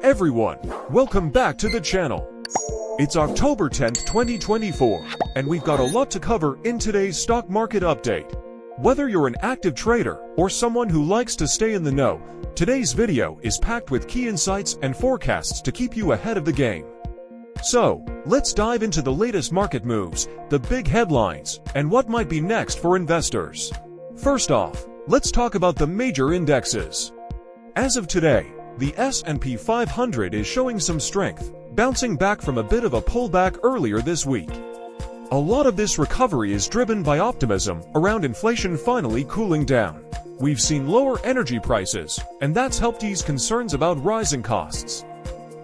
everyone, welcome back to the channel. It's October 10th, 2024, and we've got a lot to cover in today's stock market update. Whether you're an active trader or someone who likes to stay in the know, today's video is packed with key insights and forecasts to keep you ahead of the game. So, let's dive into the latest market moves, the big headlines, and what might be next for investors. First off, let's talk about the major indexes. As of today, the S&P 500 is showing some strength, bouncing back from a bit of a pullback earlier this week. A lot of this recovery is driven by optimism around inflation finally cooling down. We've seen lower energy prices, and that's helped ease concerns about rising costs.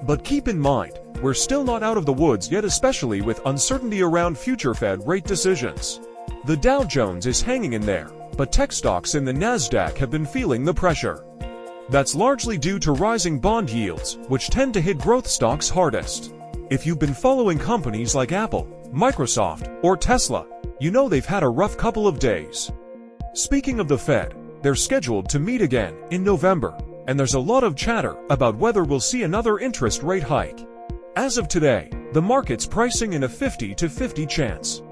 But keep in mind, we're still not out of the woods yet, especially with uncertainty around future Fed rate decisions. The Dow Jones is hanging in there, but tech stocks in the Nasdaq have been feeling the pressure. That's largely due to rising bond yields, which tend to hit growth stocks hardest. If you've been following companies like Apple, Microsoft, or Tesla, you know they've had a rough couple of days. Speaking of the Fed, they're scheduled to meet again in November, and there's a lot of chatter about whether we'll see another interest rate hike. As of today, the market's pricing in a 50-50 chance.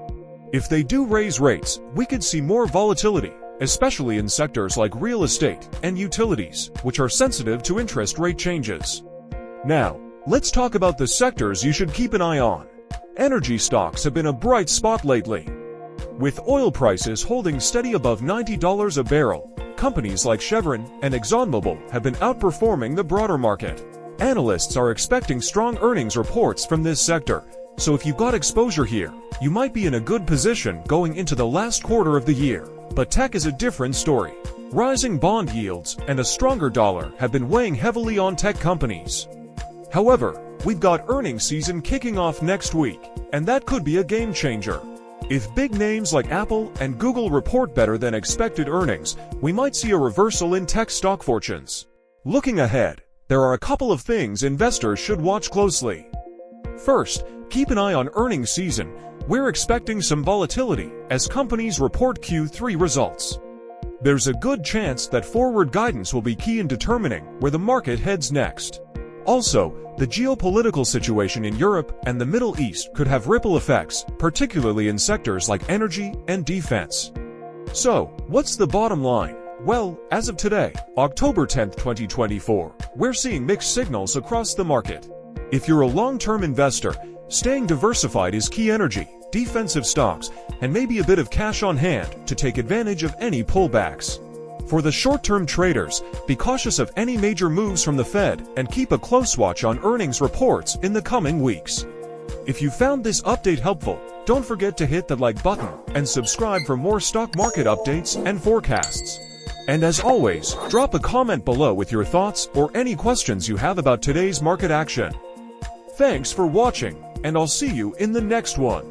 If they do raise rates, we could see more volatility, especially in sectors like real estate and utilities, which are sensitive to interest rate changes. Now, let's talk about the sectors you should keep an eye on. Energy stocks have been a bright spot lately. With oil prices holding steady above $90 a barrel, companies like Chevron and ExxonMobil have been outperforming the broader market. Analysts are expecting strong earnings reports from this sector, so if you've got exposure here, you might be in a good position going into the last quarter of the year. But tech is a different story. Rising bond yields and a stronger dollar have been weighing heavily on tech companies. However, we've got earnings season kicking off next week, and that could be a game changer. If big names like Apple and Google report better than expected earnings, we might see a reversal in tech stock fortunes. Looking ahead, there are a couple of things investors should watch closely. First, keep an eye on earnings season. We're expecting some volatility as companies report Q3 results. There's a good chance that forward guidance will be key in determining where the market heads next. Also, the geopolitical situation in Europe and the Middle East could have ripple effects, particularly in sectors like energy and defense. So, what's the bottom line? Well, as of today, October 10th, 2024, we're seeing mixed signals across the market. If you're a long-term investor, staying diversified is key. Energy, defensive stocks, and maybe a bit of cash on hand to take advantage of any pullbacks. For the short-term traders, be cautious of any major moves from the Fed and keep a close watch on earnings reports in the coming weeks. If you found this update helpful, don't forget to hit the like button and subscribe for more stock market updates and forecasts. And as always, drop a comment below with your thoughts or any questions you have about today's market action. Thanks for watching, and I'll see you in the next one.